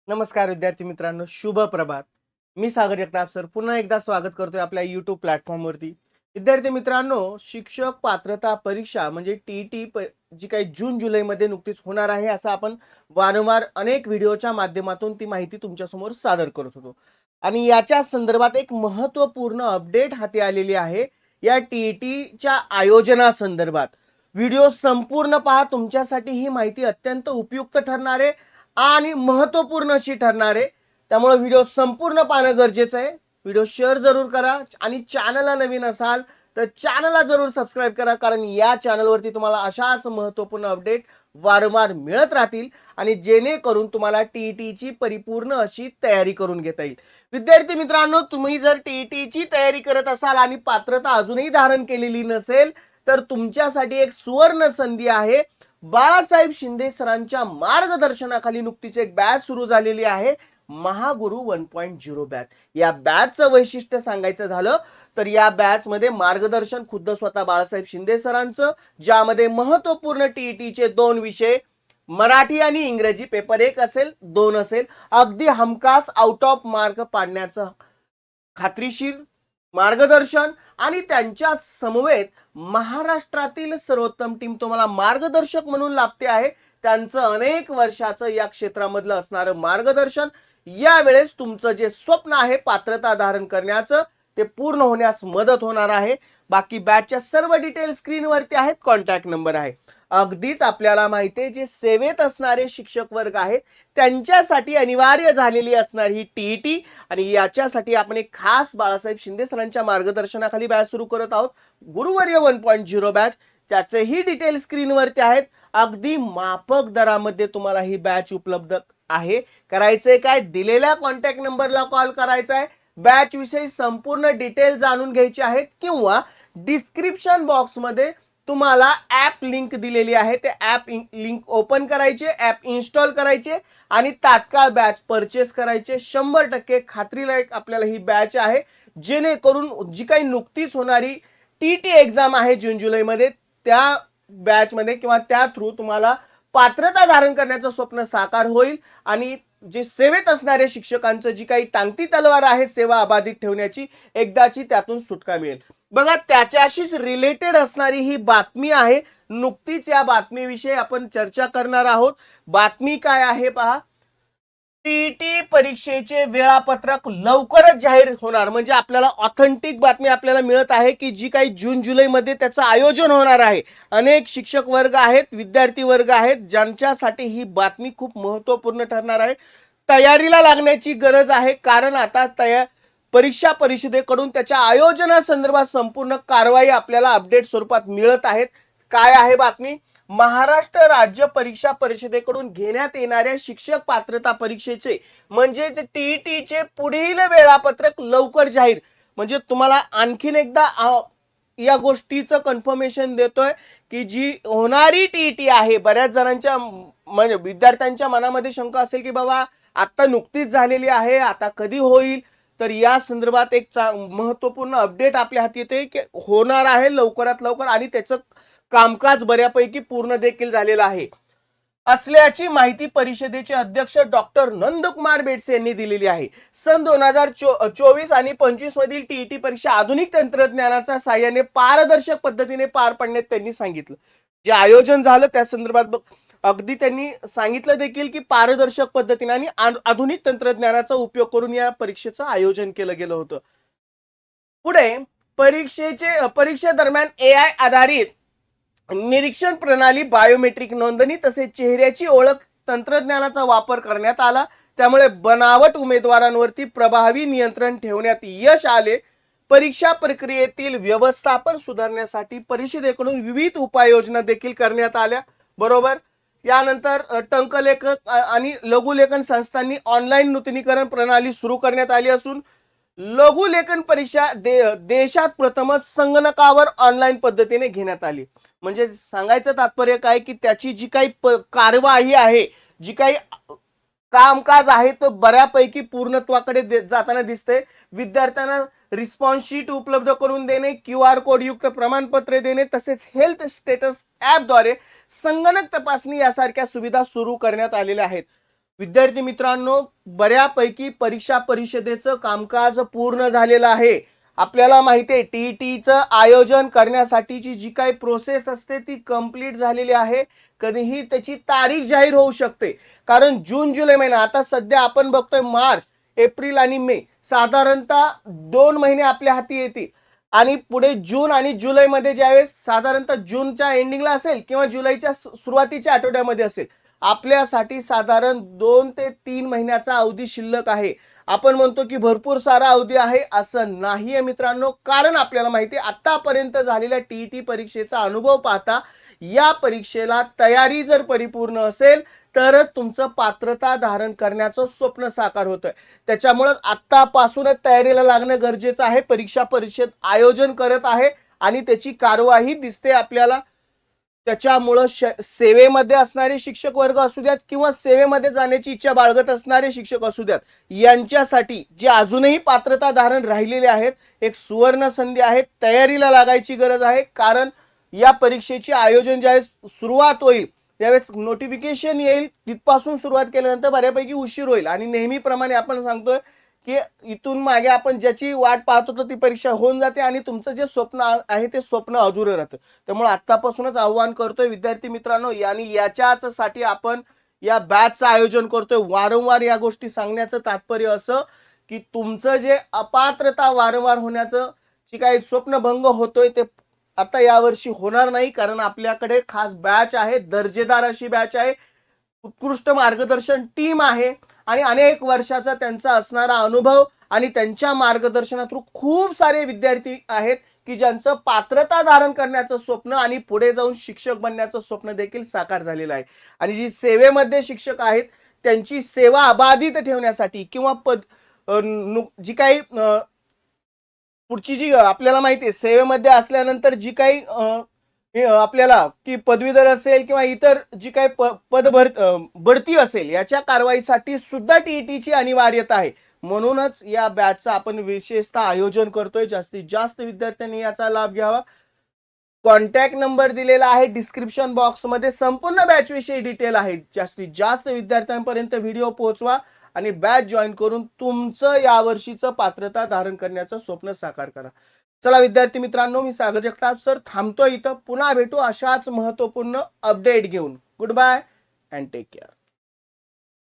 नमस्कार विद्यार्थी मित्रांनो, शुभ प्रभात. मी सागर जगताप सर पुन्हा एकदा स्वागत करतोय आपल्या YouTube प्लॅटफॉर्मवरती. विद्यार्थी मित्रांनो, शिक्षक पात्रता परीक्षा म्हणजे टी जी काही जून जुलैमध्ये नुकतीच होणार आहे, असं आपण वारंवार अनेक व्हिडिओच्या माध्यमातून ती माहिती तुमच्यासमोर सादर करत होतो. आणि याच्या संदर्भात एक महत्त्वपूर्ण अपडेट हाती आलेली आहे. या टीईटीच्या आयोजनासंदर्भात व्हिडिओ संपूर्ण पहा. तुमच्यासाठी ही माहिती अत्यंत उपयुक्त ठरणार आहे आणि महत्त्वपूर्ण अशी ठरणार आहे. त्यामुळे व्हिडिओ संपूर्ण पाहणं गरजेचं आहे. व्हिडिओ शेअर जरूर करा आणि चॅनलला नवीन असाल तर चॅनलला जरूर सबस्क्राईब करा, कारण या चॅनलवरती तुम्हाला अशाच महत्त्वपूर्ण अपडेट वारंवार मिळत राहतील आणि जेणेकरून तुम्हाला टीईटीची परिपूर्ण अशी तयारी करून घेता येईल. विद्यार्थी मित्रांनो, तुम्ही जर टीईटीची तयारी करत असाल आणि पात्रता अजूनही धारण केलेली नसेल तर तुमच्यासाठी एक सुवर्ण संधी आहे. बाळासाहेब शिंदे सरांच्या मार्गदर्शनाखाली नुकतीच एक बॅच सुरू झालेली आहे, महागुरु 1.0 बॅच. या बॅचचं वैशिष्ट्य सांगायचं झालं तर या बॅच मध्ये मार्गदर्शन खुद्द स्वतः बाळासाहेब शिंदे सरांचं, ज्यामध्ये महत्त्वपूर्ण टीईटीचे 2 विषय मराठी आणि इंग्रजी पेपर 1 असेल 2 असेल, अगदी हमखास आउट ऑफ मार्क पाडण्याचं खात्रीशीर मार्गदर्शन आणि त्यांच्या समवेत महाराष्ट्रातील सर्वोत्तम टीम तुम्हाला मार्गदर्शक म्हणून लाभते आहे. त्यांचं अनेक वर्षाचं या क्षेत्रामधलं असणारं मार्गदर्शन यावेळेस तुमचं जे स्वप्न आहे पात्रता धारण करण्याचं ते पूर्ण होण्यास मदत होणार आहे. बाकी बॅचच्या सर्व डिटेल स्क्रीनवरती आहेत, कॉन्टॅक्ट नंबर आहे. अगदीच आपल्याला माहिती आहे, जे सेवेत असणारे शिक्षक वर्ग आहेत त्यांच्यासाठी अनिवार्य झालेली असणार ही टीईटी आणि याच्यासाठी आपण एक खास बाळासाहेब शिंदे सरांच्या मार्गदर्शनाखाली बॅच सुरू करत आहोत, गुरुवर्य 1.0 बॅच. त्याचेही डिटेल स्क्रीनवरती आहेत. अगदी माफक दरामध्ये तुम्हाला ही बॅच उपलब्ध आहे. करायचंय काय, दिलेल्या कॉन्टॅक्ट नंबरला कॉल करायचा आहे. बॅच विषयी संपूर्ण डिटेल जाणून घ्यायची आहेत किंवा डिस्क्रिप्शन बॉक्समध्ये तुम्हाला ऍप लिंक दिलेली आहे, ते ऍप लिंक ओपन करायचे, ऍप इन्स्टॉल करायचे आणि तात्काळ बॅच परचेस करायचे. 100% खात्रीलायक आपल्याला ही बॅच आहे, जेणेकरून जी काही नुकतीच होणारी टीटी एक्झाम आहे जून जुलैमध्ये त्या बॅच मध्ये किंवा त्या थ्रू तुम्हाला पात्रता धारण करण्याचं स्वप्न साकार होईल आणि जे सेवेत असणारे शिक्षकांचं जी काही टांगती तलवार आहे सेवा अबाधित ठेवण्याची, एकदाची त्यातून सुटका मिळेल. बघा, त्याच्याशीच रिलेटेड असणारी ही बातमी आहे. नुकतीच या बातमीविषयी आपण चर्चा करणार आहोत. बातमी काय आहे पहा. टीईटी परीक्षेचे वेळापत्रक लवकरच जाहीर होणार, म्हणजे आपल्याला ऑथेंटिक बातमी आपल्याला मिळत आहे की जी काही जून जुलै मध्ये त्याचं आयोजन होणार आहे. अनेक शिक्षक वर्ग आहेत, विद्यार्थी वर्ग आहेत, ज्यांच्यासाठी ही बातमी खूप महत्त्वपूर्ण ठरणार आहे. तयारीला लागण्याची गरज आहे, कारण आता परीक्षा परिषदेकडून त्याच्या आयोजनासंदर्भात संपूर्ण कारवाई आपल्याला अपडेट स्वरूपात मिळत आहेत. काय आहे बातमी. महाराष्ट्र राज्य परीक्षा परिषदेकडून घेण्यात येणाऱ्या शिक्षक पात्रता परीक्षेचे म्हणजेच टीईटीचे पुढील वेळापत्रक लवकर जाहीर. म्हणजे तुम्हाला आणखीन एकदा या गोष्टीचं कन्फर्मेशन देतोय की जी होणारी टीईटी आहे, बऱ्याच जणांच्या म्हणजे विद्यार्थ्यांच्या मनामध्ये शंका असेल की बाबा आता नुकतीच झालेली आहे, आता कधी होईल. तर या संदर्भात एक महत्त्वपूर्ण अपडेट आपल्या हाती येते की होणार आहे लवकरात लवकर आणि त्याचं कामकाज बऱ्यापैकी पूर्ण देखील झालेलं आहे असल्याची माहिती परिषदेचे अध्यक्ष डॉक्टर नंदकुमार बेडसे यांनी दिलेली आहे. सन 2024 आणि 25 मधील टीईटी परीक्षा आधुनिक तंत्रज्ञानाच्या साहाय्याने पारदर्शक पद्धतीने पार पाडण्यात त्यांनी सांगितलं. जे आयोजन झालं त्या संदर्भात अगदी त्यांनी सांगितलं देखील की पारदर्शक पद्धतीने आणि आधुनिक तंत्रज्ञानाचा उपयोग करून या परीक्षेचं आयोजन केलं गेलं होतं. पुढे परीक्षे दरम्यान एआय आधारित निरीक्षण प्रणाली, बायोमेट्रिक नोंदणी तसेच चेहऱ्याची ओळख तंत्रज्ञानाचा वापर करण्यात आला. त्यामुळे बनावट उमेदवारांवरती प्रभावी नियंत्रण ठेवण्यात यश आले. परीक्षा प्रक्रियेतील व्यवस्थापन सुधारण्यासाठी परिषदेकडून विविध उपाययोजना देखील करण्यात आल्या. बरोबर. यानंतर टंकलेखक आणि लघुलेखन संस्थांनी ऑनलाईन नूतनीकरण प्रणाली सुरू करण्यात आली असून लघुलेखन परीक्षा देशात प्रथमच संगणकावर ऑनलाईन पद्धतीने घेण्यात आली. म्हणजे सांगायचं तात्पर्य काय की त्याची जी काही कार्यवाही आहे, जी काही कामकाज आहे तो बऱ्यापैकी पूर्णत्वाकडे जाताना दिसते. विद्यार्थ्यांना रिस्पॉन्स शीट उपलब्ध करून देणे, QR कोड युक्त प्रमाणपत्रे देणे तसेच हेल्थ स्टेटस ॲपद्वारे संगणक तपासणी यासारख्या सुविधा सुरू करण्यात आलेल्या आहेत. विद्यार्थी मित्रांनो, बऱ्यापैकी परीक्षा परिषदेचं कामकाज पूर्ण झालेलं आहे. आपल्याला माहिती आहे टीईटीचं आयोजन करण्यासाठीची जी काही प्रोसेस असते ती कंप्लीट झालेली आहे. कधीही त्याची तारीख जाहीर होऊ शकते, कारण जून जुलै महिना, आता सध्या आपण बघतोय मार्च, एप्रिल आणि मे, साधारणतः 2 महिने आपल्या हाती येतील. आणि पुढे जून आणि जुलैमध्ये ज्यावेळेस साधारणतः जूनच्या एंडिंगला असेल किंवा जुलैच्या सुरुवातीच्या आठवड्यामध्ये असेल, आपल्यासाठी साधारण 2 ते 3 महिन्याचा अवधी शिल्लक आहे. आपण म्हणतो की भरपूर सारा अवधी आहे, असं नाहीये मित्रांनो, कारण आपल्याला माहिती आहे आतापर्यंत झालेल्या टीईटी परीक्षेचा अनुभव पाहता या परीक्षेला तयारी जर परिपूर्ण असेल तरच तुमचं पात्रता धारण करण्याचं स्वप्न साकार होतंय. त्याच्यामुळे आतापासूनच तयारीला लागणं गरजेचं आहे. परीक्षा परिषद आयोजन करत आहे आणि त्याची कार्यवाही दिसते आपल्याला. त्याच्यामुळं सेवेमध्ये असणारे शिक्षक वर्ग असू द्यात किंवा सेवेमध्ये जाण्याची इच्छा बाळगत असणारे शिक्षक असू द्यात, यांच्यासाठी जे अजूनही पात्रता धारण राहिलेले आहेत, एक सुवर्ण संधी आहे. तयारीला लागायची गरज आहे, कारण या परीक्षेचे आयोजन ज्यावेळेस सुरुवात होईल त्यावेळेस नोटिफिकेशन येईल, तिथपासून सुरुवात केल्यानंतर बऱ्यापैकी उशीर होईल. आणि नेहमीप्रमाणे आपण सांगतोय की इथून मागे आपण ज्याची वाट पाहत होतो ती परीक्षा होऊन जाते आणि तुमचं जे स्वप्न आहे ते स्वप्न अधुरं राहतं. त्यामुळे आतापासूनच आव्हान करतोय विद्यार्थी मित्रांनो, आणि याच्याच साठी आपण या बॅचचं आयोजन करतोय. वारंवार या गोष्टी सांगण्याचं तात्पर्य असं की तुमचं जे अपात्रता वारंवार होण्याचं जे काही स्वप्नभंग होतोय ते आता यावर्षी होणार नाही, कारण आपल्याकडे खास बॅच आहे, दर्जेदार अशी बॅच आहे, उत्कृष्ट मार्गदर्शन टीम आहे आणि अनेक वर्षाचा त्यांचा असणारा अनुभव आणि त्यांच्या मार्गदर्शनातून खूप सारे विद्यार्थी आहेत की ज्यांचं पात्रता धारण करण्याचं स्वप्न आणि पुढे जाऊन शिक्षक बनण्याचं स्वप्न देखील साकार झालेलं आहे. आणि जी सेवेमध्ये शिक्षक आहेत त्यांची सेवा अबाधित ठेवण्यासाठी किंवा जी काही पुढची जी आपल्याला माहिती आहे सेवेमध्ये असल्यानंतर जी काही आपल्याला की पदवीधर असेल किंवा इतर जी काही बढती असेल याच्या कारवाईसाठी सुद्धा टीईटीची अनिवार्यता आहे. म्हणूनच या बॅचचं आपण विशेषतः आयोजन करतोय. जास्तीत जास्त विद्यार्थ्यांनी याचा लाभ घ्यावा. कॉन्टॅक्ट नंबर दिलेला आहे डिस्क्रिप्शन बॉक्समध्ये, संपूर्ण बॅच विषयी डिटेल आहे. जास्तीत जास्त विद्यार्थ्यांपर्यंत व्हिडिओ पोहोचवा आणि बॅच जॉईन करून तुमचं यावर्षीचं पात्रता धारण करण्याचं स्वप्न साकार करा. चला विद्यार्थी मित्रांनो, मी सागर जगताप सर थांबतोय इथं. पुन्हा भेटू अशाच महत्त्वपूर्ण अपडेट घेऊन. Good bye and take care.